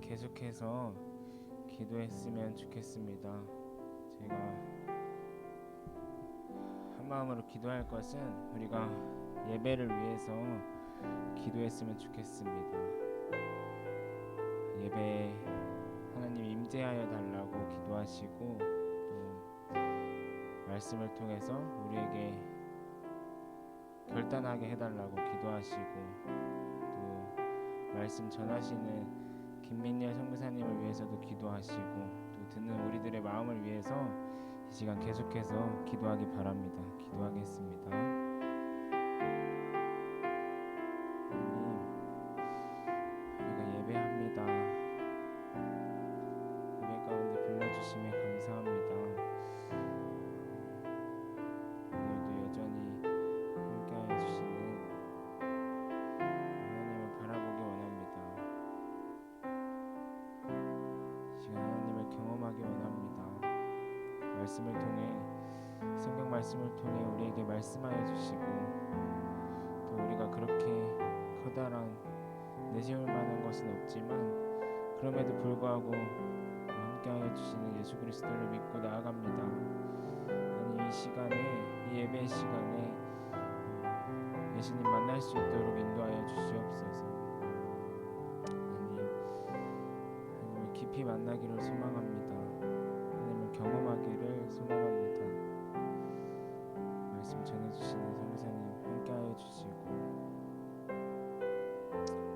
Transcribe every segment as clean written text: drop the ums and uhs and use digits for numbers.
계속해서 기도했으면 좋겠습니다. 제가 한 마음으로 기도할 것은 우리가 예배를 위해서 기도했으면 좋겠습니다. 예배에 하나님 임재하여 달라고 기도하시고, 또 말씀을 통해서 우리에게 결단하게 해달라고 기도하시고, 또 말씀 전하시는 김민열 선교사님을 위해서도 기도하시고, 또 듣는 우리들의 마음을 위해서 이 시간 계속해서 기도하기 바랍니다. 기도하겠습니다. 하나님, 우리가 예배합니다. 예배 가운데 불러주심에 감사합니다. 오늘도 여전히 함께하여 주시는 하나님을 바라보기 원합니다. 이 시간 하나님을 경험하기 원합니다. 말씀을 통해, 성경 말씀을 통해 우리에게 말씀하여 주시고, 또 우리가 그렇게 커다란 내세울 만한 것은 없지만 그럼에도 불구하고 함께하여 주시는 예수 그리스도를 믿고 나아갑니다. 하나님, 이 시간에, 이 예배 시간에 예수님 만날 수 있도록 인도하여 주시옵소서. 하나님을 깊이 만나기를 소망합니다. 하나님을 경험하기를 소망합니다. 말씀 전해주시는 선교사님 함께하여 주시고,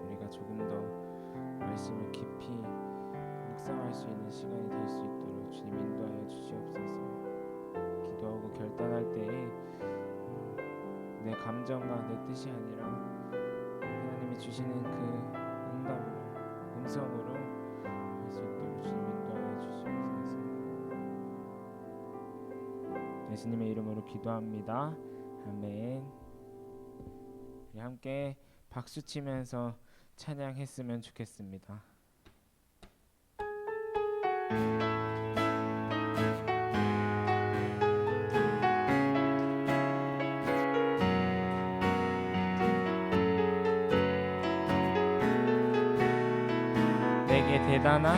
우리가 조금 더 말씀을 깊이 묵상할 수 있는 시간이 될 수 있도록 주님 인도하여 주시옵소서. 기도하고 결단할 때에 내 감정과 내 뜻이 아니라 하나님이 주시는 그 음성으로 할 수 있도록 주님 인도하여 주시옵소서. 예수님의 이름으로 기도합니다. 아멘. 우리 함께 박수 치면서 찬양했으면 좋겠습니다. 내게 대단한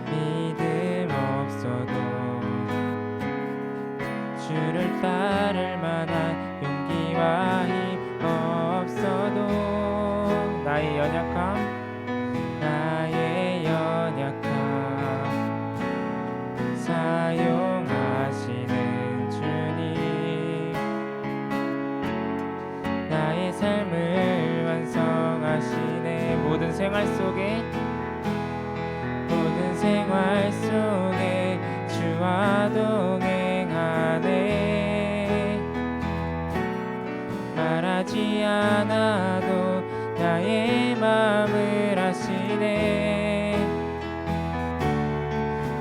믿음 없어도 주를 따를 만한 용기와 힘 없어도 나의 연약함 사용하시는 주님, 나의 삶을 완성하시네. 모든 생활 속에 주와 동행하네. 말하지 않아도 나의 마음을 아시네.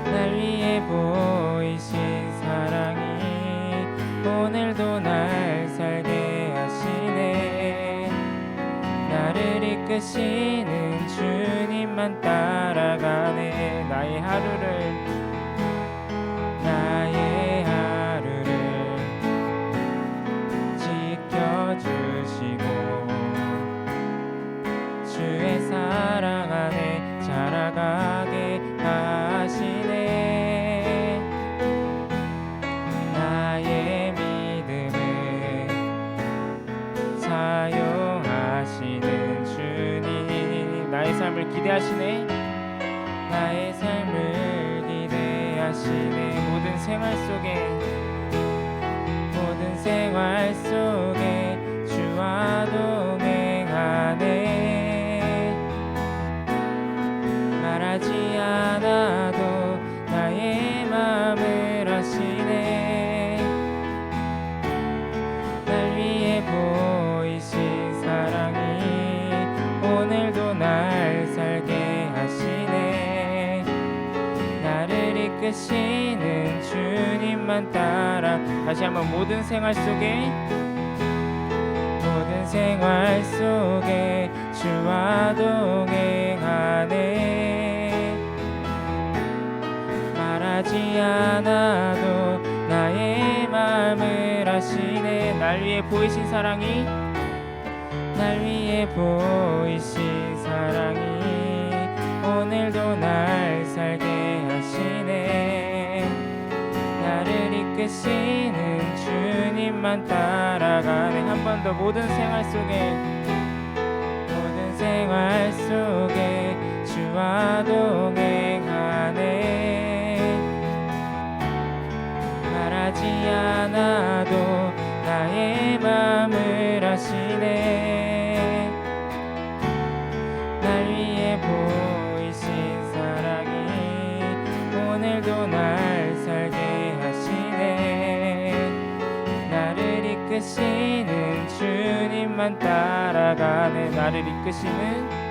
날 위해 보이신 사랑이 오늘도 날 살게 하시네. 나를 이끄시는 주님만 따라가네. 나의 하루를 지켜주시고 주의 사랑 안에 자라가게 하시네. 나의 믿음을 사용하시는 주님, 나의 삶을 기대하시네. 나의 삶을 기대하시네. 모든 생활 속에 주와 동행하네. 말하지 않아도 나의 마음을 아시네. 날 위해 보이신 사랑이 오늘도 날 살게 하시네. 나를 이끄시는 주님만 따라. 다시 한번 모든 생활 속에 주와 동행하네. 말하지 않아도 나의 마음을 아시네. 날 위해 보이신 사랑이 날 위해 보이신 사랑이 오늘도 날 살게 하시네. 나를 이끄시는 주님만 따라가네. 한 번 더 모든 생활 속에 주와 동행하네. 말하지 않아도 나의 맘을 아시네. 날 위해 보이신 사랑이 오늘도 날 살게 하시네. 나를 이끄시는 주님만 따라가네. 나를 이끄시는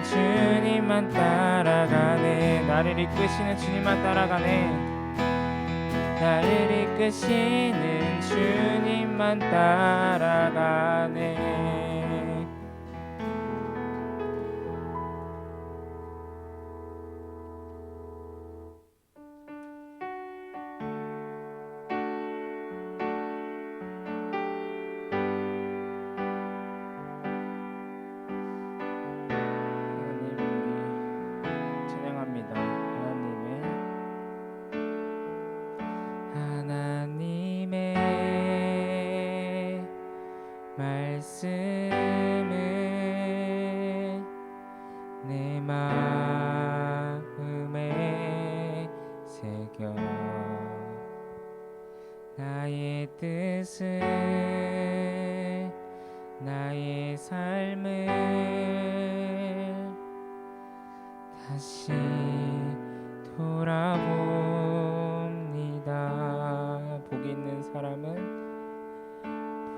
주님만 따라가네. 나를 이끄시는 주님만 따라가네. 나를 이끄시는 주님만 따라가네. 하나님의 말씀을 내 마음에 새겨 나의 뜻을 나의 삶을 다시 돌아봅니다.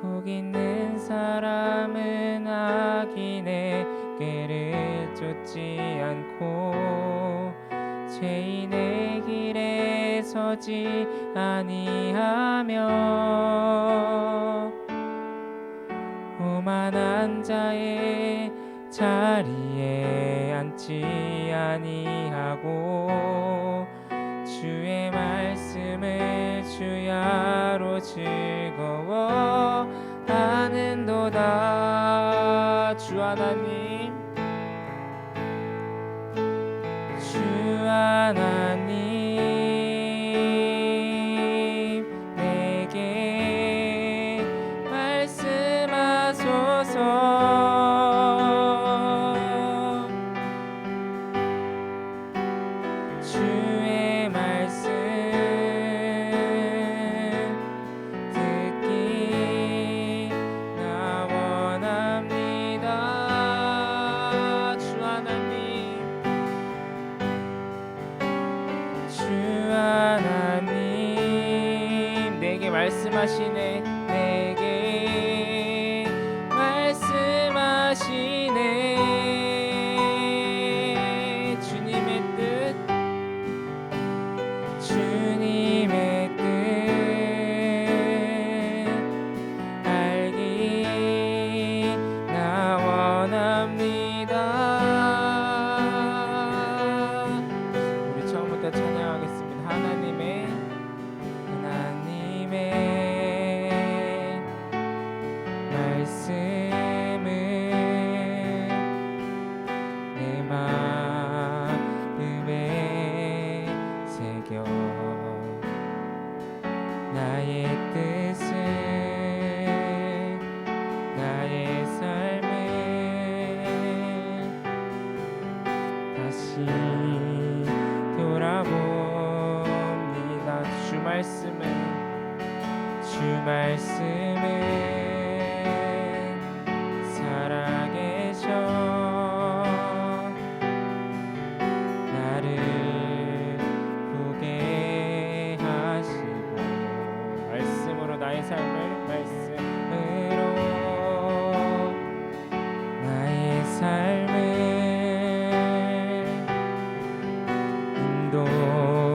복 있는 사람은 악인의 꾀를 쫓지 않고 죄인의 길에 서지 아니하며 오만한 자의 자리에 앉지 아니하고 주의 말씀을 주야로 즐거워하는도다. 주 하나님 내게 말씀하소서. 주의 말씀 듣기 나 원합니다. 주 하나님 내게 말씀하시네. 내게 말씀하시네. 주님의 뜻 알기 나 원합니다. 우리 처음부터 찬양하겠습니다. 하나님의 말씀을 내 마음에 새겨 나의 뜻을 나의 삶을 다시 돌아봅니다. 주 말씀은 살아계셔 나를 보게 하시고 말씀으로 나의 삶을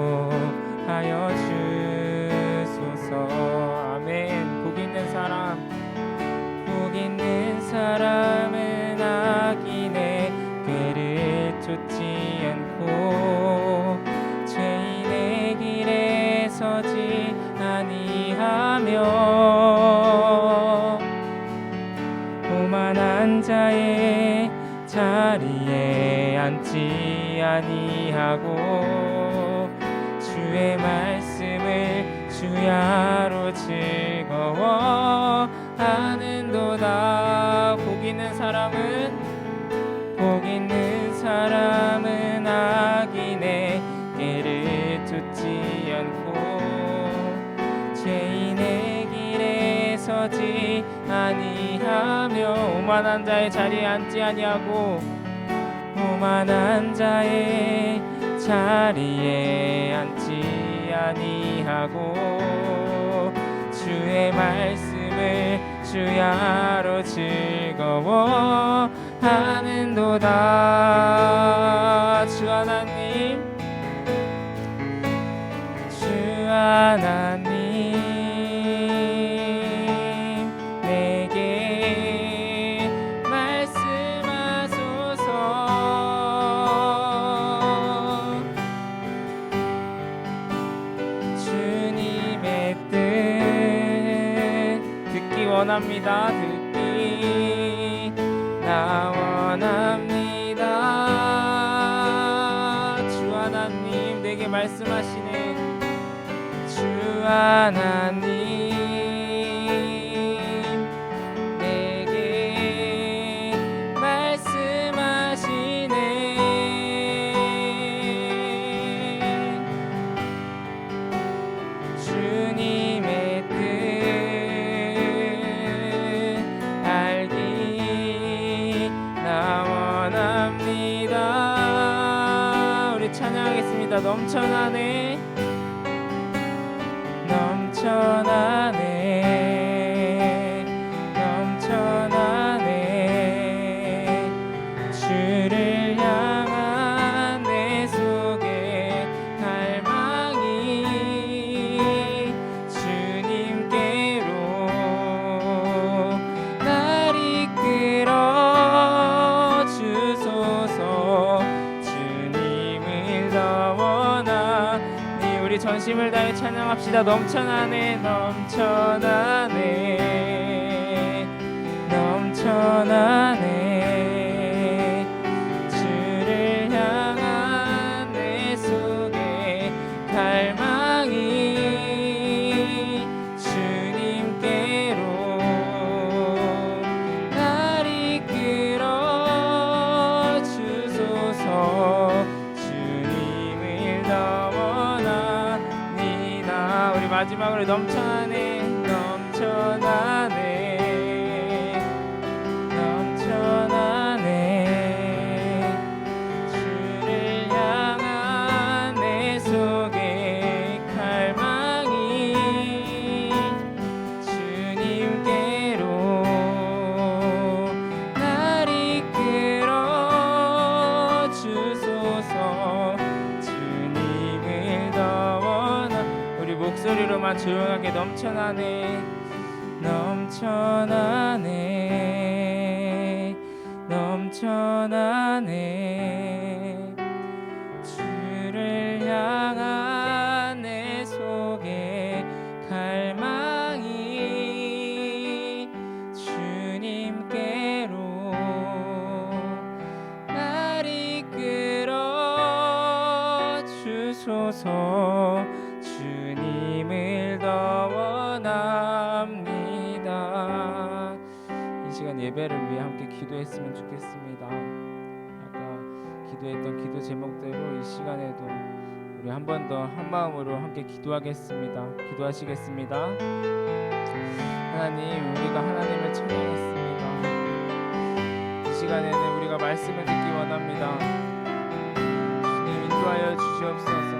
인도하여 주소서. 아멘. 복 있는 사람은 악인의 꾀를 쫓지 않고 죄인의 길에 서지 아니하며 앉지 아니하고 주의 말씀을 주야로 즐거워하는도다. 복 있는 사람은 악인의 길을 쫓지 않고 죄인의 길에 서지 아니하며 오만한 자의 자리에 앉지 아니하고 오만한 자의 자리에 앉지 아니하고 주의 말씀을 주야로 즐거워하는도다. 주 하나님 내게 말씀하소서. 주님의 뜻 듣기 원합니다. 듣기 나 원합니다. 주 하나님 내게 말씀하시네. 주 하나님 내게 말씀하시네. 주님의 뜻 알기 나 원합니다. 우리 찬양하겠습니다. 넘쳐나네 넘쳐나네 주를 향한 내 속에 갈망이 주님께로 날 이끌어 주소서. 주님을 더 원하니 우리 전심을 다해 찬양합시다. 넘쳐나네 주를 향한 내 속에 갈망이 주님께로 날 이끌어 주소서. 주님을 더 원하니 나 우리 마지막으로 넘쳐나네 주를 향한 내 속에 갈망이 주님께로 날 이끌어 주소서. 주님을 더 원하 우리 목소리로만 조용하게 넘쳐나네 주를 향한 내 속에 갈망이 주님께로 날 이끌어 주소서. 주님을 더 원합니다. 이 시간 예배를 위해 함께 기도했으면 좋겠습니다. 아까 기도했던 기도 제목대로 이 시간에도 우리 한 번 더 한 마음으로 함께 기도하겠습니다. 기도하시겠습니다. 하나님, 우리가 하나님을 찬양했습니다. 이 시간에는 우리가 말씀을 듣기 원합니다. 주님 인도하여 주시옵소서.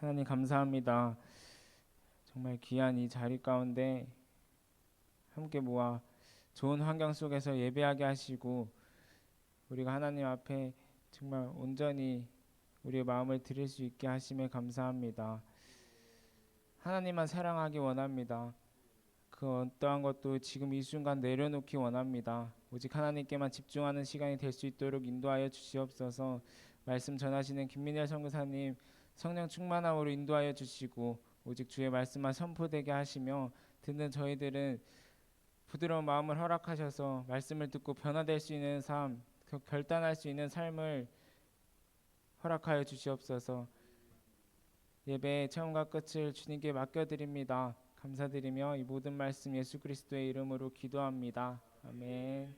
하나님 감사합니다. 정말 귀한 이 자리 가운데 함께 모아 좋은 환경 속에서 예배하게 하시고 우리가 하나님 앞에 정말 온전히 우리의 마음을 드릴 수 있게 하심에 감사합니다. 하나님만 사랑하기 원합니다. 그 어떠한 것도 지금 이 순간 내려놓기 원합니다. 오직 하나님께만 집중하는 시간이 될 수 있도록 인도하여 주시옵소서. 말씀 전하시는 김민열 선교사님 성령 충만함으로 인도하여 주시고 오직 주의 말씀만 선포되게 하시며 듣는 저희들은 부드러운 마음을 허락하셔서 말씀을 듣고 변화될 수 있는 삶, 결단할 수 있는 삶을 허락하여 주시옵소서. 예배의 처음과 끝을 주님께 맡겨드립니다. 감사드리며 이 모든 말씀 예수 그리스도의 이름으로 기도합니다. 아멘.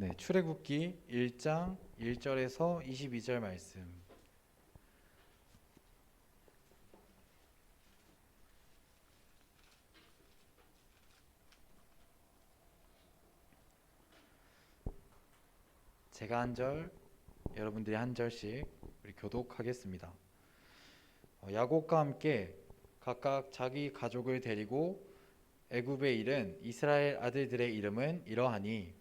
네, 출애굽기 1장 1절에서 22절 말씀. 제가 한 절, 여러분들이 한 절씩 우리 교독하겠습니다. 야곱과 함께 각각 자기 가족을 데리고 애굽에 이른 이스라엘 아들들의 이름은 이러하니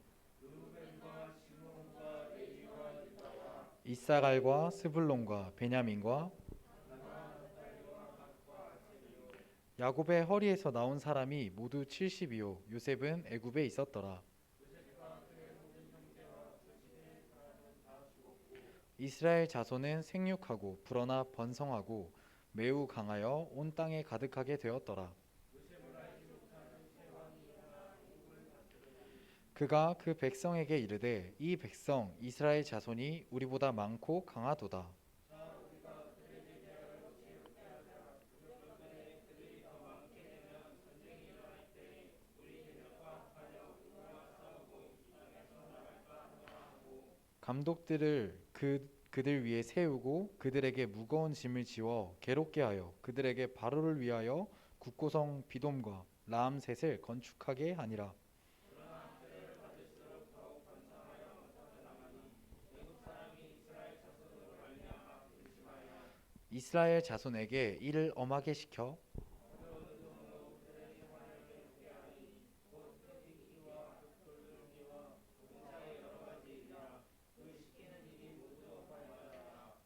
이사갈과 스불론과 베냐민과 야곱의 허리에서 나온 사람이 모두 70이요 요셉은 애굽에 있었더라. 이스라엘 자손은 생육하고 불어나 번성하고 매우 강하여 온 땅에 가득하게 되었더라. 그가 그 백성에게 이르되 이 백성 이스라엘 자손이 우리보다 많고 강하도다. 감독들을 그들 위에 세우고 그들에게 무거운 짐을 지워 괴롭게 하여 그들에게 바로를 위하여 국고성 비돔과 라암셋을 건축하게 하니라. 이스라엘 자손에게 이를 엄하게 시켜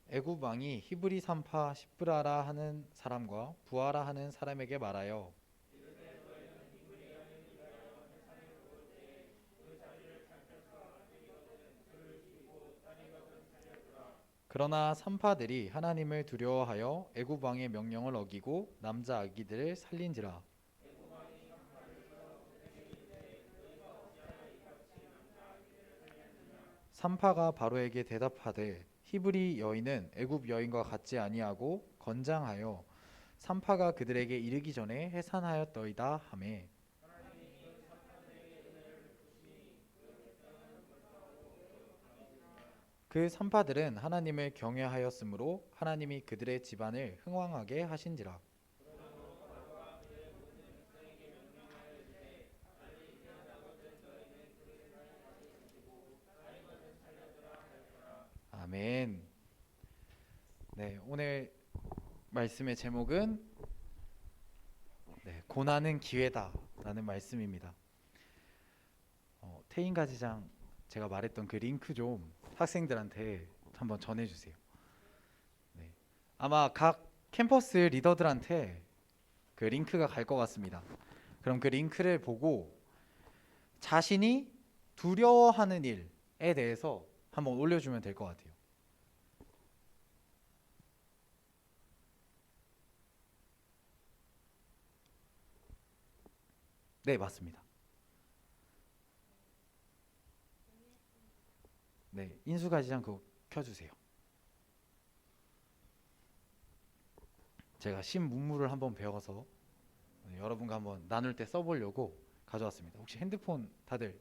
애굽 왕이 히브리 산파 시브라라 하는 사람과 부하라 하는 사람에게 말하여 그러나 산파들이 하나님을 두려워하여 애굽 왕의 명령을 어기고 남자 아기들을 살린지라. 산파가 바로에게 대답하되 히브리 여인은 애굽 여인과 같지 아니하고 건장하여 산파가 그들에게 이르기 전에 해산하였더이다 하매 그 산파들은 하나님을 경외하였으므로 하나님이 그들의 집안을 흥왕하게 하신지라. 아멘. 네, 오늘 말씀의 제목은 고난은 기회다라는 말씀입니다. 태인가지장 제가 말했던 그 링크 좀 학생들한테 한번 전해주세요. 네, 아마 각 캠퍼스 리더들한테 그 링크가 갈 것 같습니다. 그럼 그 링크를 보고 자신이 두려워하는 일에 대해서 한번 올려주면 될 것 같아요. 네, 맞습니다. 네, 인수가지장 그거 켜주세요. 제가 신문물을 한번 배워서 여러분과 한번 나눌 때 써보려고 가져왔습니다. 혹시 핸드폰 다들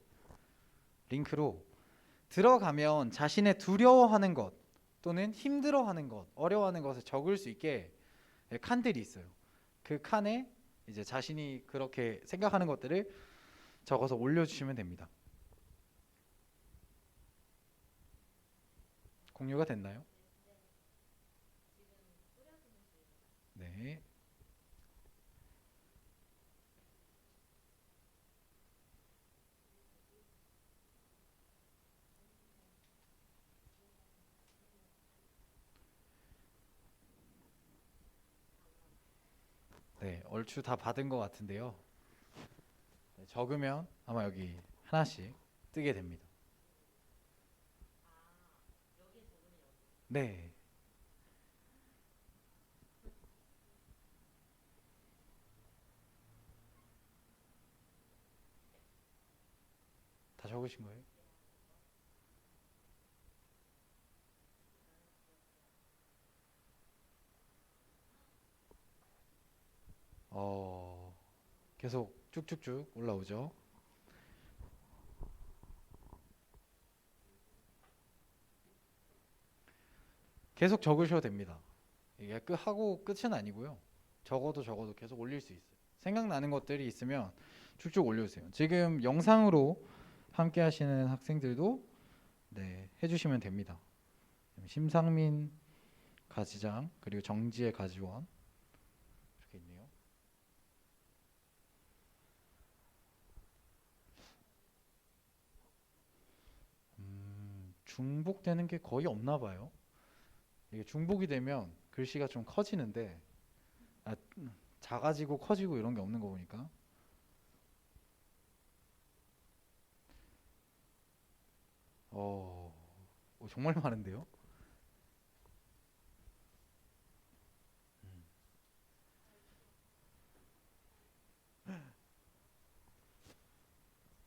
링크로 들어가면 자신의 두려워하는 것 또는 힘들어하는 것, 어려워하는 것을 적을 수 있게 칸들이 있어요. 그 칸에 이제 자신이 그렇게 생각하는 것들을 적어서 올려주시면 됩니다. 공유가 됐나요? 네. 네, 얼추 다 받은 것 같은데요. 네, 적으면 아마 여기 하나씩 뜨게 됩니다. 네, 다 적으신 거예요? 어, 계속 쭉쭉쭉 올라오죠. 계속 적으셔도 됩니다. 이게 하고 끝은 아니고요. 적어도 계속 올릴 수 있어요. 생각나는 것들이 있으면 쭉쭉 올려주세요. 지금 영상으로 함께 하시는 학생들도 네, 해주시면 됩니다. 심상민 가지장 그리고 정지혜 가지원 이렇게 있네요. 중복되는 게 거의 없나 봐요. 이게 중복이 되면 글씨가 좀 커지는데 작아지고 커지고 이런 게 없는 거 보니까 어, 정말 많은데요.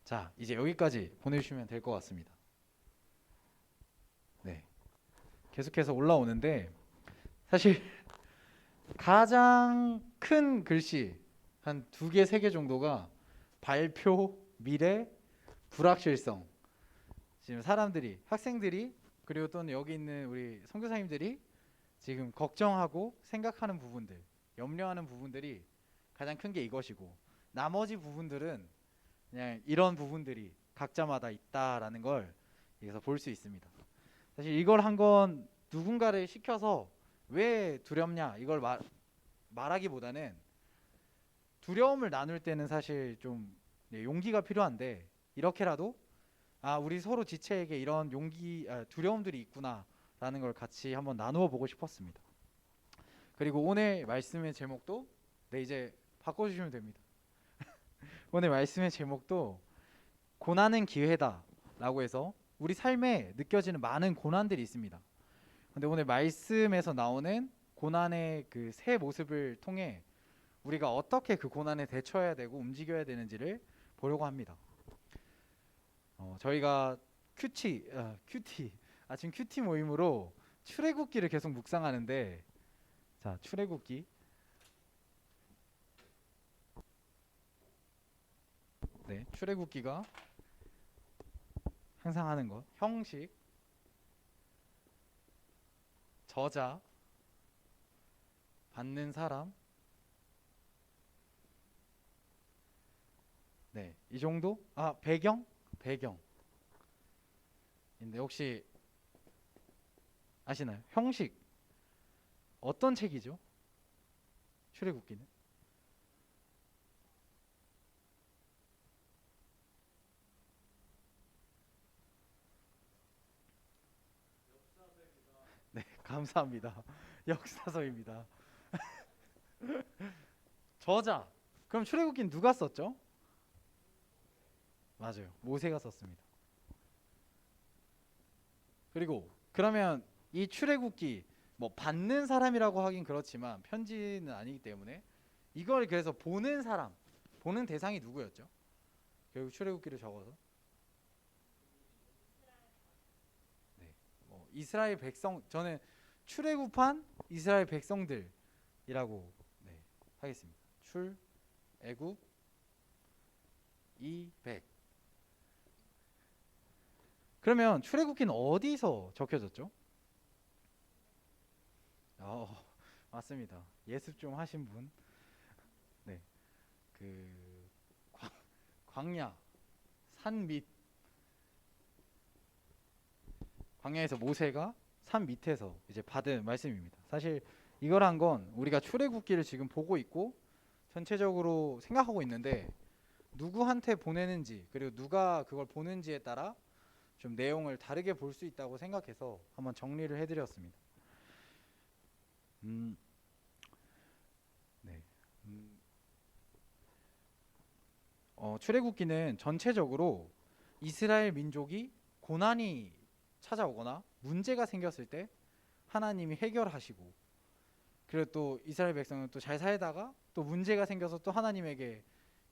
자, 이제 여기까지 보내주시면 될 것 같습니다. 네, 계속해서 올라오는데 사실 가장 큰 글씨 한 두 개, 세 개 정도가 발표, 미래, 불확실성. 지금 사람들이, 학생들이 그리고 또는 여기 있는 우리 선교사님들이 지금 걱정하고 생각하는 부분들, 염려하는 부분들이 가장 큰 게 이것이고 나머지 부분들은 그냥 이런 부분들이 각자마다 있다라는 걸 여기서 볼 수 있습니다. 사실 이걸 한 건 누군가를 시켜서 왜 두렵냐 이걸 말하기보다는 두려움을 나눌 때는 사실 좀 용기가 필요한데 이렇게라도 우리 서로 지체에게 이런 두려움들이 있구나라는 걸 같이 한번 나누어 보고 싶었습니다. 그리고 오늘 말씀의 제목도 이제 바꿔주시면 됩니다. 오늘 말씀의 제목도 고난은 기회다라고 해서 우리 삶에 느껴지는 많은 고난들이 있습니다. 근데 오늘 말씀에서 나오는 고난의 그 새 모습을 통해 우리가 어떻게 그 고난에 대처해야 되고 움직여야 되는지를 보려고 합니다. 저희가 지금 큐티 모임으로 출애굽기를 계속 묵상하는데 자, 출애굽기 네, 출애굽기가 항상 하는 것 형식, 저자, 받는 사람 네, 이 정도? 배경인데 혹시 아시나요? 형식 어떤 책이죠? 출애굽기는? 네, 감사합니다. 역사서입니다. 저자. 그럼 출애굽기는 누가 썼죠? 맞아요. 모세가 썼습니다. 그리고 그러면 이 출애굽기 뭐 받는 사람이라고 하긴 그렇지만 편지는 아니기 때문에 이걸 그래서 보는 대상이 누구였죠? 결국 출애굽기를 적어서 네, 이스라엘 백성 저는 출애굽한 이스라엘 백성들 네, 하겠습니다. 출애굽 200. 그러면 출애굽기는 어디서 적혀졌죠? 맞습니다. 예습 좀 하신 분. 네, 그 광야 산 밑, 광야에서 모세가 산 밑에서 이제 받은 말씀입니다. 사실 이걸 한 건 우리가 출애굽기를 지금 보고 있고 전체적으로 생각하고 있는데 누구한테 보내는지 그리고 누가 그걸 보는지에 따라 좀 내용을 다르게 볼 수 있다고 생각해서 한번 정리를 해드렸습니다. 음, 네. 음, 출애굽기는 전체적으로 이스라엘 민족이 고난이 찾아오거나 문제가 생겼을 때 하나님이 해결하시고, 그리고 또 이스라엘 백성은 또 잘 살다가 또 문제가 생겨서 또 하나님에게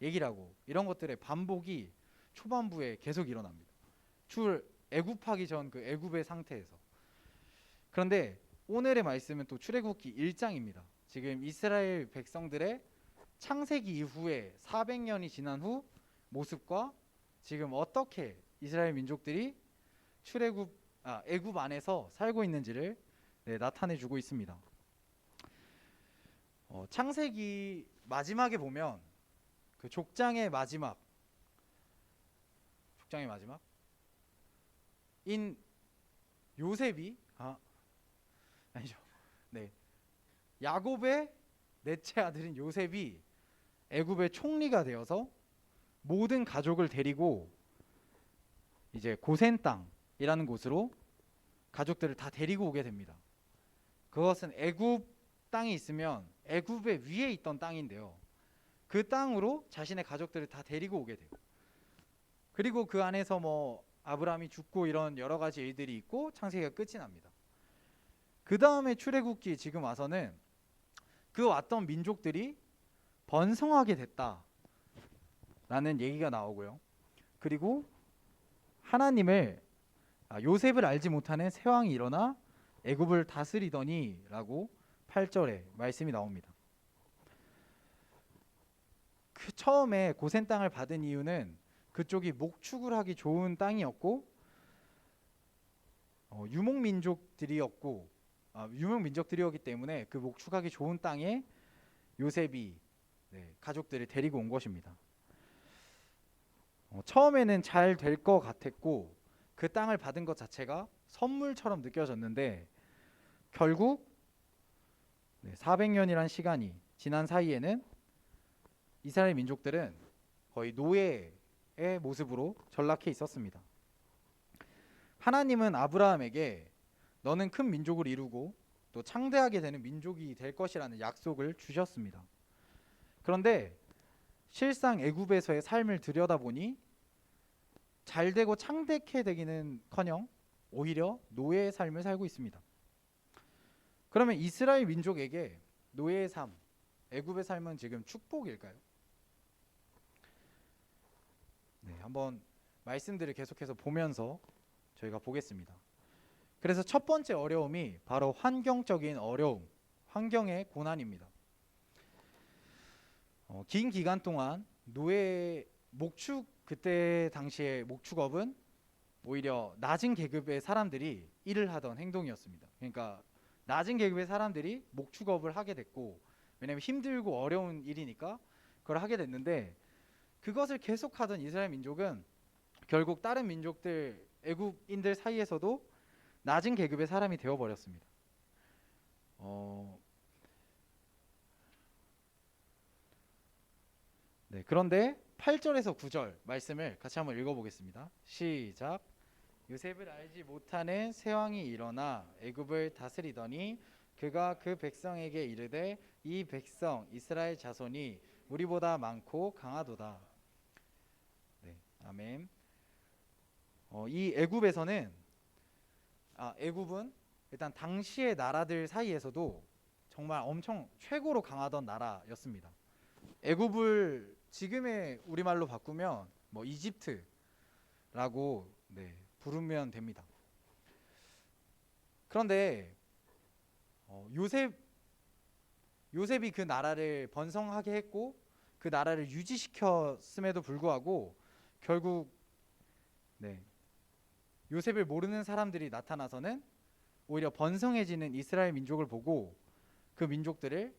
얘기를 하고, 이런 것들의 반복이 초반부에 계속 일어납니다. 애굽하기 전 그 애굽의 상태에서. 그런데 오늘의 말씀은 또 출애굽기 1장입니다. 지금 이스라엘 백성들의 창세기 이후에 400년이 지난 후 모습과 지금 어떻게 이스라엘 민족들이 애굽 안에서 살고 있는지를 나타내 주고 있습니다. 창세기 마지막에 보면 그 족장의 마지막인 요셉이 아니죠. 네, 야곱의 넷째 아들인 요셉이 애굽의 총리가 되어서 모든 가족을 데리고 이제 고센 땅이라는 곳으로 가족들을 다 데리고 오게 됩니다. 그것은 애굽 땅이 있으면 애굽의 위에 있던 땅인데요, 그 땅으로 자신의 가족들을 다 데리고 오게 돼요. 그리고 그 안에서 뭐 아브라함이 죽고 이런 여러 가지 일들이 있고 창세기가 끝이 납니다. 그 다음에 출애굽기 지금 와서는 그 왔던 민족들이 번성하게 됐다라는 얘기가 나오고요. 그리고 요셉을 알지 못하는 새 왕이 일어나 애굽을 다스리더니라고 8절에 말씀이 나옵니다. 그 처음에 고센 땅을 받은 이유는 그쪽이 목축을 하기 좋은 땅이었고 유목민족들이었기 때문에 그 목축하기 좋은 땅에 요셉이 가족들을 데리고 온 것입니다. 처음에는 잘 될 것 같았고 그 땅을 받은 것 자체가 선물처럼 느껴졌는데 결국 400년이란 시간이 지난 사이에는 이스라엘 민족들은 거의 노예의 모습으로 전락해 있었습니다. 하나님은 아브라함에게 너는 큰 민족을 이루고 또 창대하게 되는 민족이 될 것이라는 약속을 주셨습니다. 그런데 실상 애굽에서의 삶을 들여다보니 잘되고 창대케 되기는커녕 오히려 노예의 삶을 살고 있습니다. 그러면 이스라엘 민족에게 노예의 삶, 애굽의 삶은 지금 축복일까요? 한번 말씀들을 계속해서 보면서 저희가 보겠습니다. 그래서 첫 번째 어려움이 바로 환경적인 어려움, 환경의 고난입니다. 긴 기간 동안 그때 당시의 목축업은 오히려 낮은 계급의 사람들이 일을 하던 행동이었습니다. 그러니까 낮은 계급의 사람들이 목축업을 하게 됐고, 왜냐하면 힘들고 어려운 일이니까 그걸 하게 됐는데, 그것을 계속하던 이스라엘 민족은 결국 다른 민족들, 애굽인들 사이에서도 낮은 계급의 사람이 되어버렸습니다. 그런데 8절에서 9절 말씀을 같이 한번 읽어보겠습니다. 시작. 요셉을 알지 못하는 새 왕이 일어나 애굽을 다스리더니 그가 그 백성에게 이르되 이 백성 이스라엘 자손이 우리보다 많고 강하도다. 아멘. 이 애굽은 일단 당시의 나라들 사이에서도 정말 엄청 최고로 강하던 나라였습니다. 애굽을 지금의 우리말로 바꾸면 뭐 이집트라고 부르면 됩니다. 그런데 요셉이 그 나라를 번성하게 했고 그 나라를 유지시켰음에도 불구하고 결국 네, 요셉을 모르는 사람들이 나타나서는 오히려 번성해지는 이스라엘 민족을 보고 그 민족들을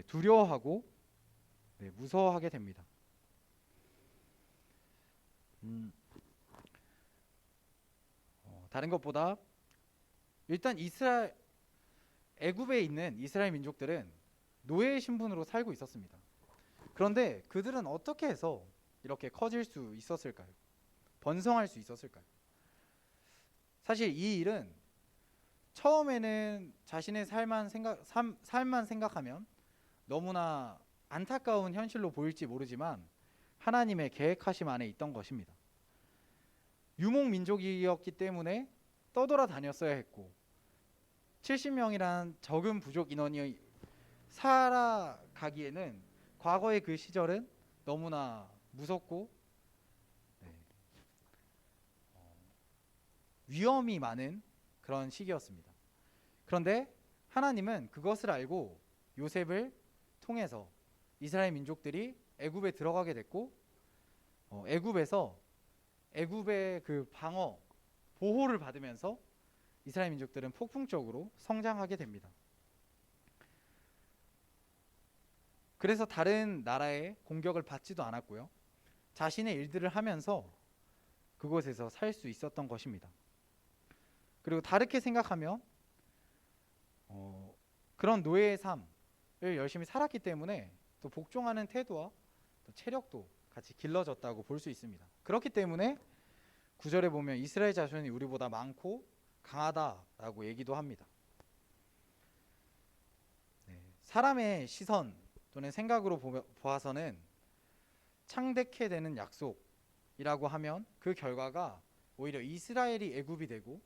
두려워하고 무서워하게 됩니다. 다른 것보다 일단 애굽에 있는 이스라엘 민족들은 노예의 신분으로 살고 있었습니다. 그런데 그들은 어떻게 해서 이렇게 커질 수 있었을까요? 번성할 수 있었을까요? 사실 이 일은 처음에는 자신의 삶만 생각하면 너무나 안타까운 현실로 보일지 모르지만 하나님의 계획하심 안에 있던 것입니다. 유목 민족이었기 때문에 떠돌아다녔어야 했고 70명이란 적은 부족 인원이 살아가기에는 과거의 그 시절은 너무나 무섭고 위험이 많은 그런 시기였습니다. 그런데 하나님은 그것을 알고 요셉을 통해서 이스라엘 민족들이 애굽에 들어가게 됐고 애굽의 그 보호를 받으면서 이스라엘 민족들은 폭풍적으로 성장하게 됩니다. 그래서 다른 나라의 공격을 받지도 않았고요. 자신의 일들을 하면서 그곳에서 살 수 있었던 것입니다. 그리고 다르게 생각하면 그런 노예의 삶을 열심히 살았기 때문에 또 복종하는 태도와 또 체력도 같이 길러졌다고 볼 수 있습니다. 그렇기 때문에 9절에 보면 이스라엘 자손이 우리보다 많고 강하다라고 얘기도 합니다. 사람의 시선 또는 생각으로 보아서는 창대케 되는 약속이라고 하면 그 결과가 오히려 이스라엘이 애굽이 되고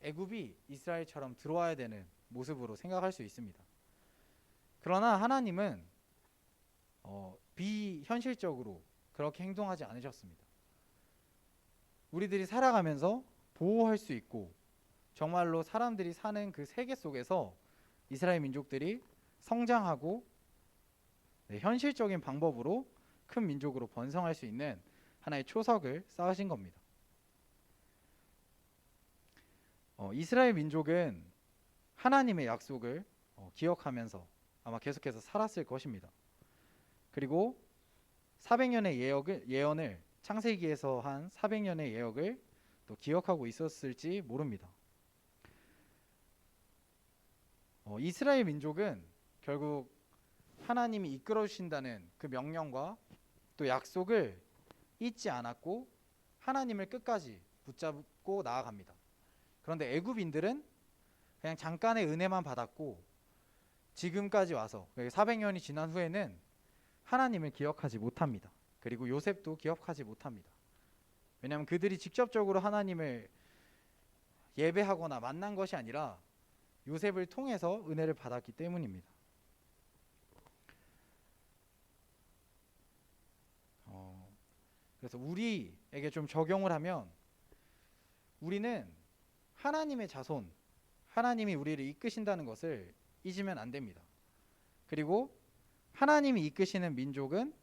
애굽이 이스라엘처럼 들어와야 되는 모습으로 생각할 수 있습니다. 그러나 하나님은 비현실적으로 그렇게 행동하지 않으셨습니다. 우리들이 살아가면서 보호할 수 있고 정말로 사람들이 사는 그 세계 속에서 이스라엘 민족들이 성장하고 현실적인 방법으로 큰 민족으로 번성할 수 있는 하나의 초석을 쌓으신 겁니다. 이스라엘 민족은 하나님의 약속을 기억하면서 아마 계속해서 살았을 것입니다. 그리고 400년의 예언을 창세기에서 한 400년의 예언을 또 기억하고 있었을지 모릅니다. 이스라엘 민족은 결국 하나님이 이끌어 주신다는 그 명령과 또 약속을 잊지 않았고 하나님을 끝까지 붙잡고 나아갑니다. 그런데 애굽인들은 그냥 잠깐의 은혜만 받았고 지금까지 와서 400년이 지난 후에는 하나님을 기억하지 못합니다. 그리고 요셉도 기억하지 못합니다. 왜냐하면 그들이 직접적으로 하나님을 예배하거나 만난 것이 아니라 요셉을 통해서 은혜를 받았기 때문입니다. 그래서 우리에게 좀 적용을 하면 우리는 하나님의 자손, 하나님이 우리를 이끄신다는 것을 잊으면 안 됩니다. 그리고 하나님이 이끄시는 민족은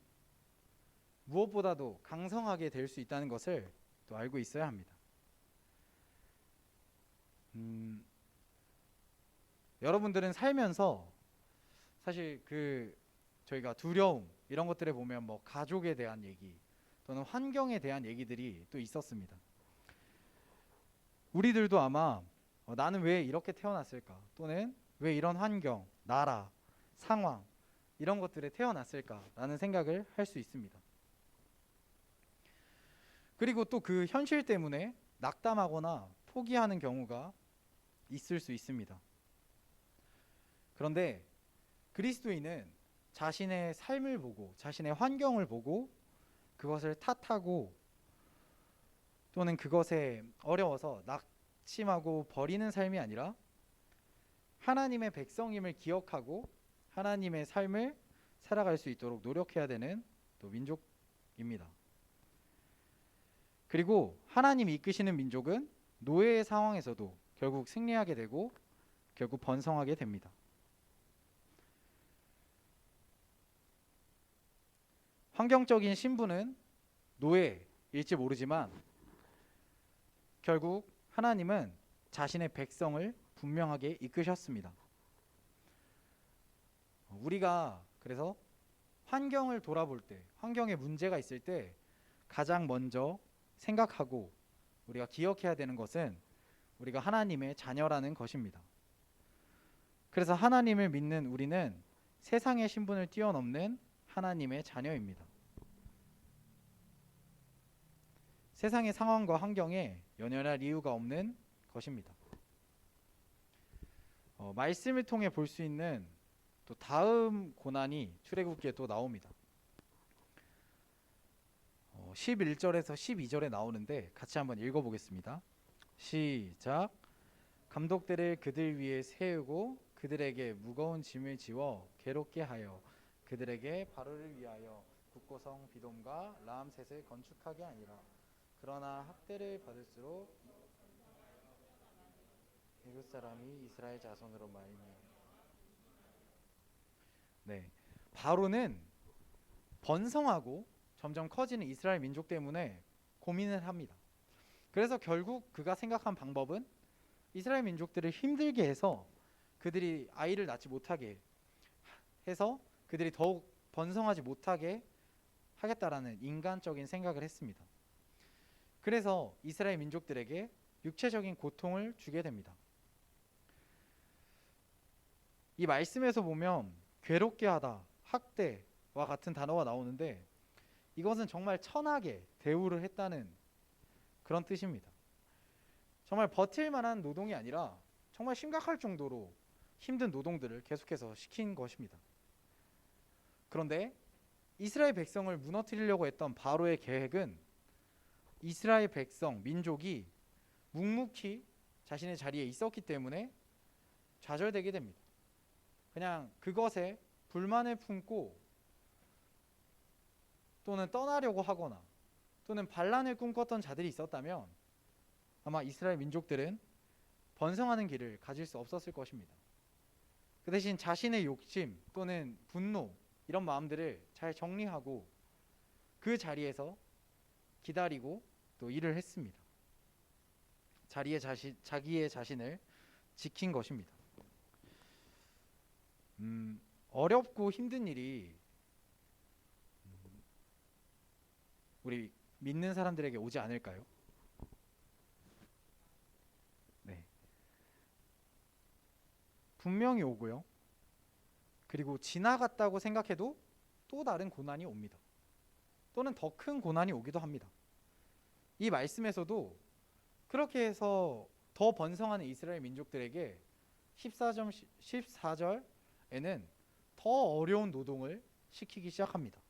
무엇보다도 강성하게 될 수 있다는 것을 또 알고 있어야 합니다. 여러분들은 살면서 사실 저희가 두려움 이런 것들에 보면 뭐 가족에 대한 얘기 또는 환경에 대한 얘기들이 또 있었습니다. 우리들도 아마 나는 왜 이렇게 태어났을까? 또는 왜 이런 환경, 나라, 상황 이런 것들에 태어났을까라는 생각을 할 수 있습니다. 그리고 또 그 현실 때문에 낙담하거나 포기하는 경우가 있을 수 있습니다. 그런데 그리스도인은 자신의 삶을 보고 자신의 환경을 보고 그것을 탓하고 또는 그것에 어려워서 낙심하고 버리는 삶이 아니라 하나님의 백성임을 기억하고 하나님의 삶을 살아갈 수 있도록 노력해야 되는 또 민족입니다. 그리고 하나님이 이끄시는 민족은 노예의 상황에서도 결국 승리하게 되고 결국 번성하게 됩니다. 환경적인 신분은 노예일지 모르지만 결국 하나님은 자신의 백성을 분명하게 이끄셨습니다. 우리가 그래서 환경을 돌아볼 때, 환경에 문제가 있을 때 가장 먼저 생각하고 우리가 기억해야 되는 것은 우리가 하나님의 자녀라는 것입니다. 그래서 하나님을 믿는 우리는 세상의 신분을 뛰어넘는 하나님의 자녀입니다. 세상의 상황과 환경에 연연할 이유가 없는 것입니다. 말씀을 통해 볼 수 있는 또 다음 고난이 출애굽기에 또 나옵니다. 11절에서 12절에 나오는데 같이 한번 읽어보겠습니다. 시작. 감독들을 그들 위에 세우고 그들에게 무거운 짐을 지워 괴롭게 하여 그들에게 바로를 위하여 국고성 비돔과 라암셋을 건축하게 하니라. 그러나 학대를 받을수록 이웃 사람이 이스라엘 자손으로 말미암아. 네, 바로는 번성하고 점점 커지는 이스라엘 민족 때문에 고민을 합니다. 그래서 결국 그가 생각한 방법은 이스라엘 민족들을 힘들게 해서 그들이 아이를 낳지 못하게 해서 그들이 더욱 번성하지 못하게 하겠다라는 인간적인 생각을 했습니다. 그래서 이스라엘 민족들에게 육체적인 고통을 주게 됩니다. 이 말씀에서 보면 괴롭게 하다, 학대와 같은 단어가 나오는데 이것은 정말 천하게 대우를 했다는 그런 뜻입니다. 정말 버틸 만한 노동이 아니라 정말 심각할 정도로 힘든 노동들을 계속해서 시킨 것입니다. 그런데 이스라엘 백성을 무너뜨리려고 했던 바로의 계획은 이스라엘 백성, 민족이 묵묵히 자신의 자리에 있었기 때문에 좌절되게 됩니다. 그냥 그것에 불만을 품고 또는 떠나려고 하거나 또는 반란을 꿈꿨던 자들이 있었다면 아마 이스라엘 민족들은 번성하는 길을 가질 수 없었을 것입니다. 그 대신 자신의 욕심 또는 분노 이런 마음들을 잘 정리하고 그 자리에서 기다리고 또 일을 했습니다. 자기의 자신을 지킨 것입니다. 어렵고 힘든 일이 우리 믿는 사람들에게 오지 않을까요? 네. 분명히 오고요. 그리고 지나갔다고 생각해도 또 다른 고난이 옵니다. 또는 더 큰 고난이 오기도 합니다. 이 말씀에서도 그렇게 해서 더 번성하는 이스라엘 민족들에게 14절에는 더 어려운 노동을 시키기 시작합니다.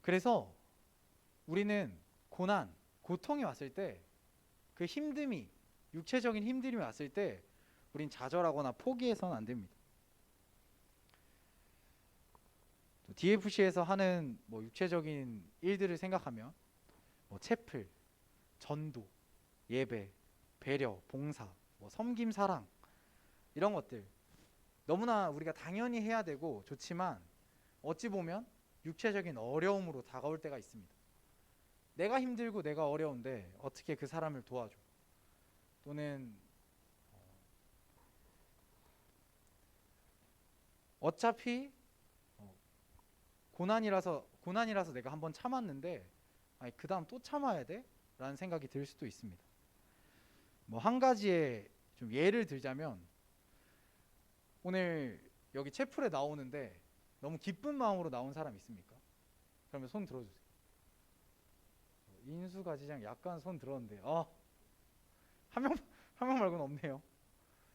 그래서 우리는 고난, 고통이 왔을 때 그 힘듦이 육체적인 힘듦이 왔을 때 우린 좌절하거나 포기해서는 안 됩니다. DFC에서 하는 육체적인 일들을 생각하면 채플, 전도, 예배, 배려, 봉사, 섬김, 사랑 이런 것들 너무나 우리가 당연히 해야 되고 좋지만 어찌 보면 육체적인 어려움으로 다가올 때가 있습니다. 내가 힘들고 내가 어려운데 어떻게 그 사람을 도와줘? 또는 어차피 고난이라서 내가 한번 참았는데 그 다음 또 참아야 돼? 라는 생각이 들 수도 있습니다. 한 가지의 좀 예를 들자면 오늘 여기 채플에 나오는데 너무 기쁜 마음으로 나온 사람 있습니까? 그러면 손 들어주세요. 인수가지장 약간 손 들었는데 한 명 말고는 없네요.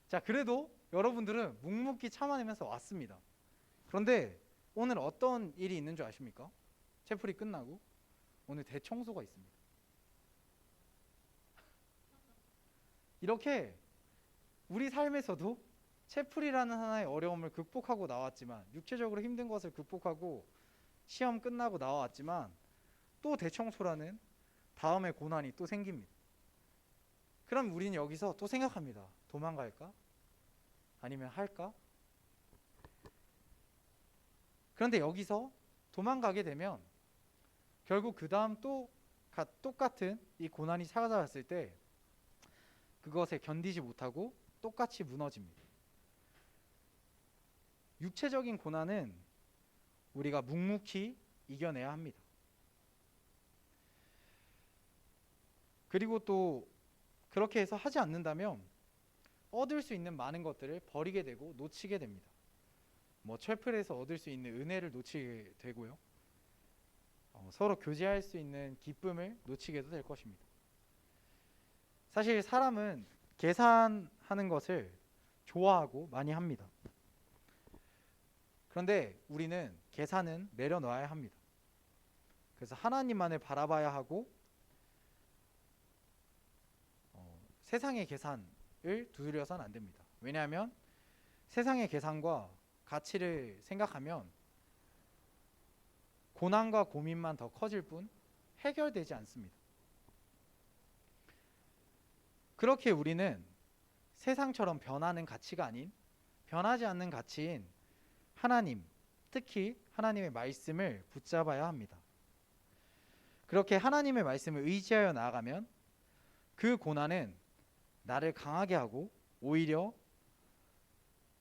자, 그래도 여러분들은 묵묵히 참아내면서 왔습니다. 그런데 오늘 어떤 일이 있는 줄 아십니까? 채플이 끝나고 오늘 대청소가 있습니다. 이렇게 우리 삶에서도 채플이라는 하나의 어려움을 극복하고 나왔지만 육체적으로 힘든 것을 극복하고 시험 끝나고 나왔지만 또 대청소라는 다음의 고난이 또 생깁니다. 그럼 우리는 여기서 또 생각합니다. 도망갈까? 아니면 할까? 그런데 여기서 도망가게 되면 결국 그 다음 또 똑같은 이 고난이 찾아왔을 때 그것에 견디지 못하고 똑같이 무너집니다. 육체적인 고난은 우리가 묵묵히 이겨내야 합니다. 그리고 또 그렇게 해서 하지 않는다면 얻을 수 있는 많은 것들을 버리게 되고 놓치게 됩니다. 뭐 철풀에서 얻을 수 있는 은혜를 놓치게 되고요. 서로 교제할 수 있는 기쁨을 놓치게도 될 것입니다. 사실 사람은 계산하는 것을 좋아하고 많이 합니다. 그런데 우리는 계산은 내려놓아야 합니다. 그래서 하나님만을 바라봐야 하고 세상의 계산을 두드려서는 안 됩니다. 왜냐하면 세상의 계산과 가치를 생각하면 고난과 고민만 더 커질 뿐 해결되지 않습니다. 그렇게 우리는 세상처럼 변하는 가치가 아닌 변하지 않는 가치인 하나님, 특히 하나님의 말씀을 붙잡아야 합니다. 그렇게 하나님의 말씀을 의지하여 나아가면 그 고난은 나를 강하게 하고 오히려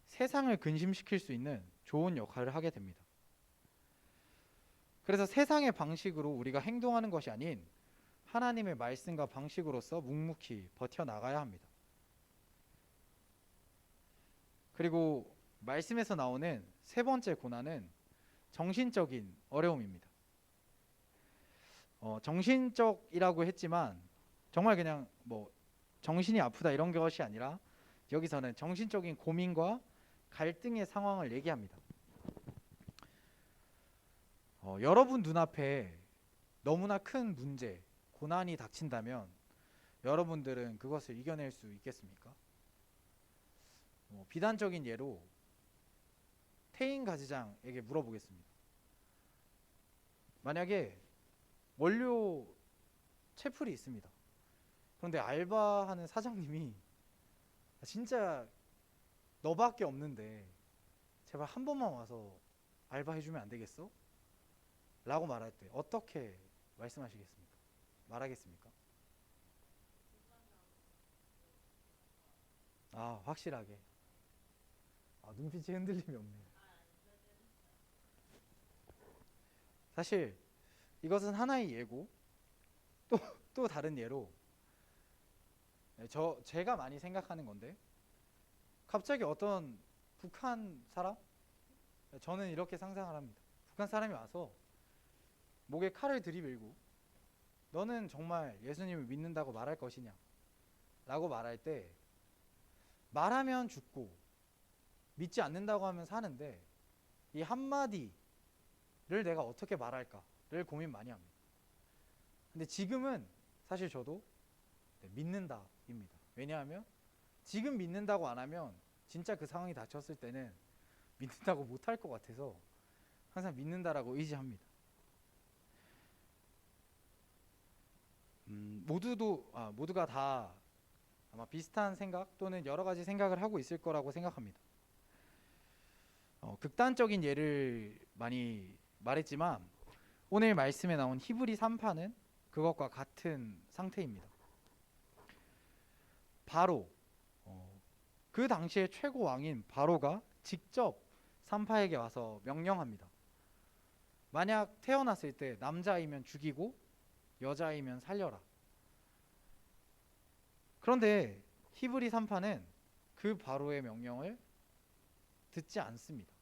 세상을 근심시킬 수 있는 좋은 역할을 하게 됩니다. 그래서 세상의 방식으로 우리가 행동하는 것이 아닌 하나님의 말씀과 방식으로서 묵묵히 버텨나가야 합니다. 그리고 말씀에서 나오는 세 번째 고난은 정신적인 어려움입니다. 정신적이라고 했지만 정말 그냥 뭐 정신이 아프다 이런 것이 아니라 여기서는 정신적인 고민과 갈등의 상황을 얘기합니다. 여러분 눈앞에 너무나 큰 문제, 고난이 닥친다면 여러분들은 그것을 이겨낼 수 있겠습니까? 비단적인 예로 태인 가지장에게 물어보겠습니다. 만약에 원료 채플이 있습니다. 그런데 알바하는 사장님이 진짜 너밖에 없는데 제발 한 번만 와서 알바해주면 안 되겠어? 라고 말할 때 어떻게 말씀하시겠습니까? 말하겠습니까? 확실하게. 눈빛이 흔들림이 없네요. 사실 이것은 하나의 예고 또 다른 예로 제가 많이 생각하는 건데 갑자기 어떤 북한 사람? 저는 이렇게 상상을 합니다. 북한 사람이 와서 목에 칼을 들이밀고 너는 정말 예수님을 믿는다고 말할 것이냐? 라고 말할 때 말하면 죽고 믿지 않는다고 하면 사는데 이 한마디를 내가 어떻게 말할까를 고민 많이 합니다. 근데 지금은 사실 저도 믿는다입니다. 왜냐하면 지금 믿는다고 안 하면 진짜 그 상황이 닥쳤을 때는 믿는다고 못할 것 같아서 항상 믿는다라고 의지합니다. 모두가 다 아마 비슷한 생각 또는 여러 가지 생각을 하고 있을 거라고 생각합니다. 극단적인 예를 많이 말했지만 오늘 말씀에 나온 히브리 3파는 그것과 같은 상태입니다. 바로 그 당시의 최고 왕인 바로가 직접 3파에게 와서 명령합니다. 만약 태어났을 때 남자이면 죽이고 여자이면 살려라. 그런데 히브리 3파는 그 바로의 명령을 듣지 않습니다.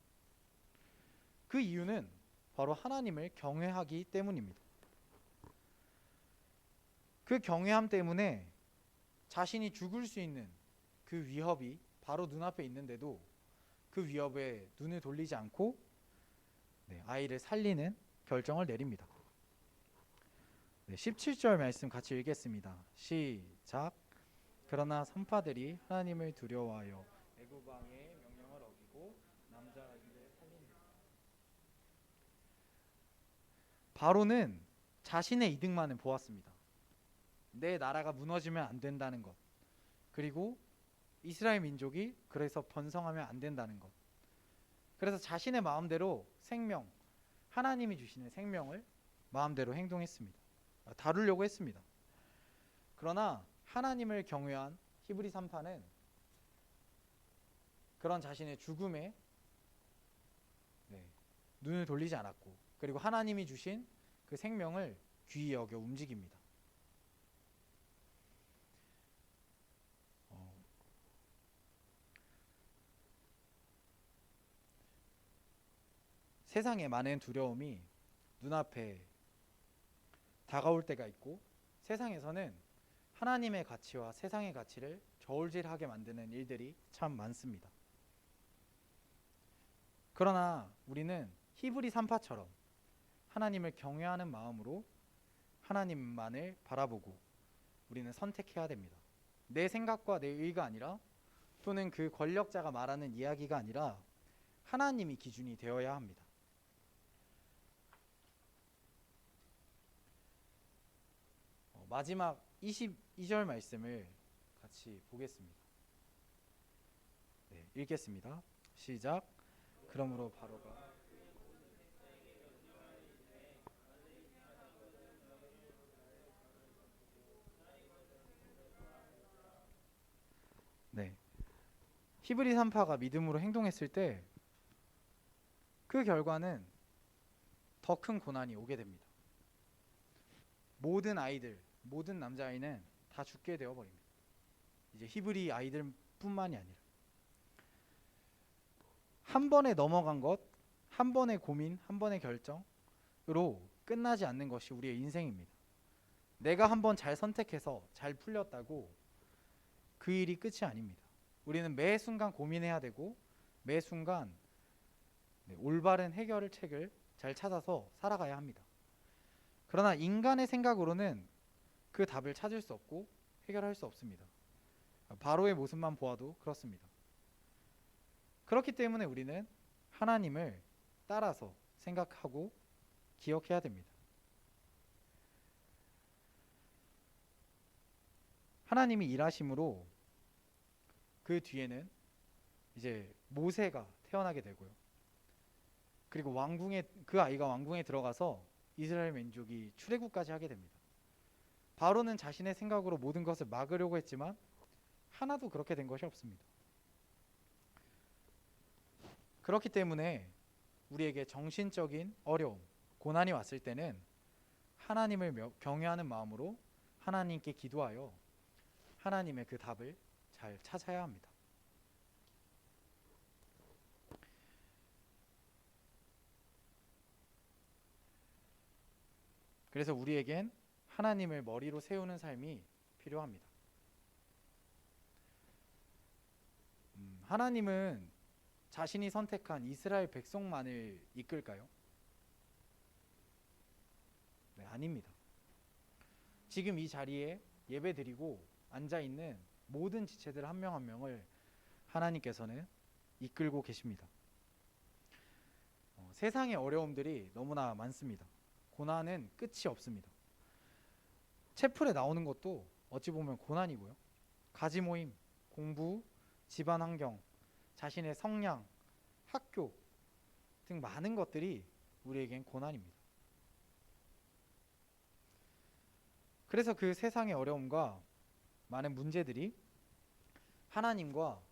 그 이유는 바로 하나님을 경외하기 때문입니다. 그 경외함 때문에 자신이 죽을 수 있는 그 위협이 바로 눈앞에 있는데도 그 위협에 눈을 돌리지 않고 아이를 살리는 결정을 내립니다. 17절 말씀 같이 읽겠습니다. 시작. 그러나 선파들이 하나님을 두려워하여 애굽 왕의 명령을 어기고 남자아이를 살립니다. 바로는 자신의 이득만을 보았습니다. 내 나라가 무너지면 안 된다는 것, 그리고 이스라엘 민족이 그래서 번성하면 안 된다는 것. 그래서 자신의 마음대로 생명, 하나님이 주시는 생명을 마음대로 행동했습니다. 다루려고 했습니다. 그러나 하나님을 경외한 히브리 3파는 그런 자신의 죽음에 눈을 돌리지 않았고, 그리고 하나님이 주신 그 생명을 귀히 여겨 움직입니다. 세상에 많은 두려움이 눈앞에 다가올 때가 있고, 세상에서는 하나님의 가치와 세상의 가치를 저울질하게 만드는 일들이 참 많습니다. 그러나 우리는 히브리 3파처럼 하나님을 경외하는 마음으로 하나님만을 바라보고 우리는 선택해야 됩니다. 내 생각과 내 의가 아니라, 또는 그 권력자가 말하는 이야기가 아니라 하나님이 기준이 되어야 합니다. 마지막 22절 말씀을 같이 보겠습니다. 읽겠습니다. 시작. 그러므로 바로가 히브리 3파가 믿음으로 행동했을 때 그 결과는 더 큰 고난이 오게 됩니다. 모든 아이들, 모든 남자아이는 다 죽게 되어 버립니다. 이제 히브리 아이들뿐만이 아니라 한 번에 넘어간 것, 한 번의 고민, 한 번의 결정으로 끝나지 않는 것이 우리의 인생입니다. 내가 한 번 잘 선택해서 잘 풀렸다고 그 일이 끝이 아닙니다. 우리는 매 순간 고민해야 되고, 매 순간 올바른 해결책을 잘 찾아서 살아가야 합니다. 그러나 인간의 생각으로는 그 답을 찾을 수 없고 해결할 수 없습니다. 바로의 모습만 보아도 그렇습니다. 그렇기 때문에 우리는 하나님을 따라서 생각하고 기억해야 됩니다. 하나님이 일하심으로 그 뒤에는 이제 모세가 태어나게 되고요. 그리고 그 아이가 왕궁에 들어가서 이스라엘 민족이 출애굽까지 하게 됩니다. 바로는 자신의 생각으로 모든 것을 막으려고 했지만 하나도 그렇게 된 것이 없습니다. 그렇기 때문에 우리에게 정신적인 어려움, 고난이 왔을 때는 하나님을 경외하는 마음으로 하나님께 기도하여 하나님의 그 답을 잘 찾아야 합니다. 그래서 우리에겐 하나님을 머리로 세우는 삶이 필요합니다. 하나님은 자신이 선택한 이스라엘 백성만을 이끌까요? 네, 아닙니다. 지금 이 자리에 예배드리고 앉아있는 모든 지체들 한 명 한 명을 하나님께서는 이끌고 계십니다. 세상의 어려움들이 너무나 많습니다. 고난은 끝이 없습니다. 채플에 나오는 것도 어찌 보면 고난이고요. 가지 모임, 공부, 집안 환경, 자신의 성향, 학교 등 많은 것들이 우리에겐 고난입니다. 그래서 그 세상의 어려움과 많은 문제들이 하나님과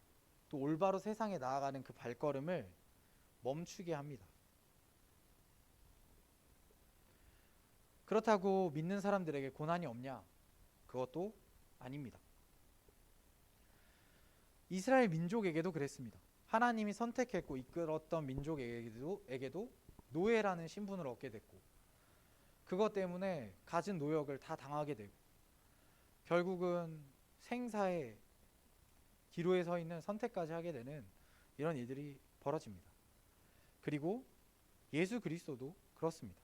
또 올바로 세상에 나아가는 그 발걸음을 멈추게 합니다. 그렇다고 믿는 사람들에게 고난이 없냐? 그것도 아닙니다. 이스라엘 민족에게도 그랬습니다. 하나님이 선택했고 이끌었던 민족에게도 노예라는 신분을 얻게 됐고, 그것 때문에 갖은 노역을 다 당하게 되고, 결국은 생사의 기로에 서 있는 선택까지 하게 되는 이런 일들이 벌어집니다. 그리고 예수 그리스도도 그렇습니다.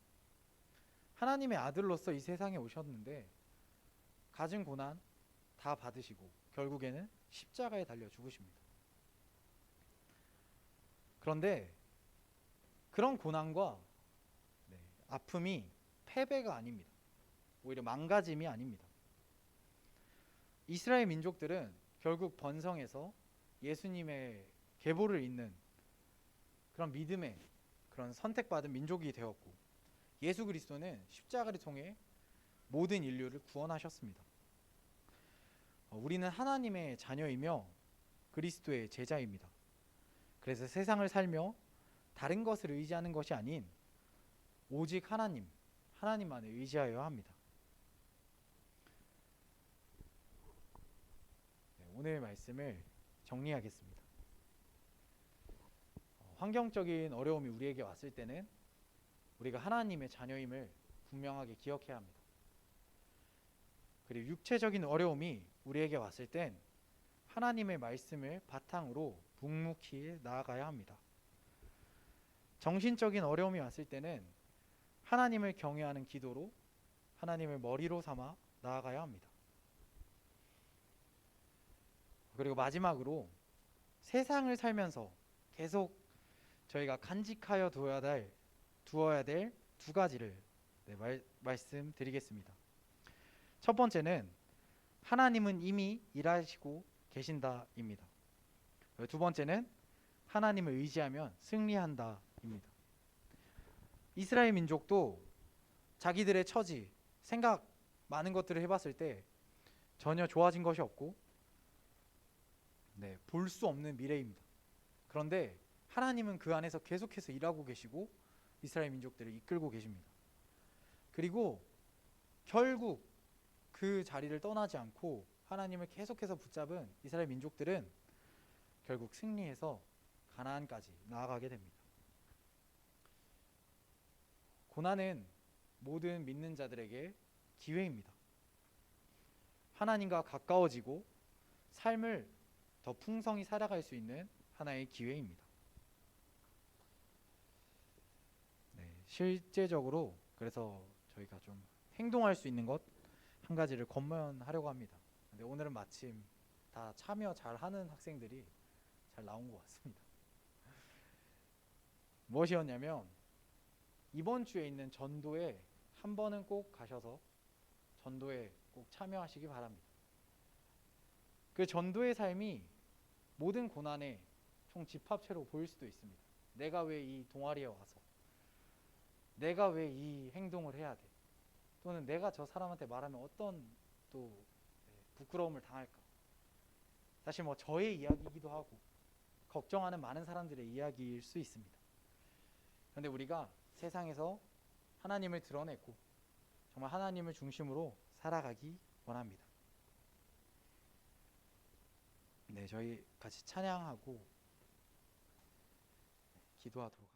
하나님의 아들로서 이 세상에 오셨는데 갖은 고난 다 받으시고 결국에는 십자가에 달려 죽으십니다. 그런데 그런 고난과 아픔이 패배가 아닙니다. 오히려 망가짐이 아닙니다. 이스라엘 민족들은 결국 번성해서 예수님의 계보를 잇는 그런 믿음의 그런 선택받은 민족이 되었고, 예수 그리스도는 십자가를 통해 모든 인류를 구원하셨습니다. 우리는 하나님의 자녀이며 그리스도의 제자입니다. 그래서 세상을 살며 다른 것을 의지하는 것이 아닌 오직 하나님만을 의지하여야 합니다. 오늘 말씀을 정리하겠습니다. 환경적인 어려움이 우리에게 왔을 때는 우리가 하나님의 자녀임을 분명하게 기억해야 합니다. 그리고 육체적인 어려움이 우리에게 왔을 땐 하나님의 말씀을 바탕으로 묵묵히 나아가야 합니다. 정신적인 어려움이 왔을 때는 하나님을 경외하는 기도로 하나님을 머리로 삼아 나아가야 합니다. 그리고 마지막으로 세상을 살면서 계속 저희가 간직하여 두어야 될 두 가지를 말씀드리겠습니다. 첫 번째는 하나님은 이미 일하시고 계신다입니다. 두 번째는 하나님을 의지하면 승리한다입니다. 이스라엘 민족도 자기들의 처지, 생각 많은 것들을 해봤을 때 전혀 좋아진 것이 없고 볼 수 없는 미래입니다. 그런데 하나님은 그 안에서 계속해서 일하고 계시고 이스라엘 민족들을 이끌고 계십니다. 그리고 결국 그 자리를 떠나지 않고 하나님을 계속해서 붙잡은 이스라엘 민족들은 결국 승리해서 가나안까지 나아가게 됩니다. 고난은 모든 믿는 자들에게 기회입니다. 하나님과 가까워지고 삶을 더 풍성히 살아갈 수 있는 하나의 기회입니다. 실제적으로 그래서 저희가 좀 행동할 수 있는 것 한 가지를 권면하려고 합니다. 근데 오늘은 마침 다 참여 잘하는 학생들이 잘 나온 것 같습니다. 무엇이었냐면 이번 주에 있는 전도에 한 번은 꼭 가셔서 전도에 꼭 참여하시기 바랍니다. 그 전도의 삶이 모든 고난의 총 집합체로 보일 수도 있습니다. 내가 왜 이 동아리에 와서, 내가 왜 이 행동을 해야 돼, 또는 내가 저 사람한테 말하면 어떤 또 부끄러움을 당할까. 사실 저의 이야기이기도 하고 걱정하는 많은 사람들의 이야기일 수 있습니다. 그런데 우리가 세상에서 하나님을 드러내고 정말 하나님을 중심으로 살아가기 원합니다. 저희 같이 찬양하고 기도하도록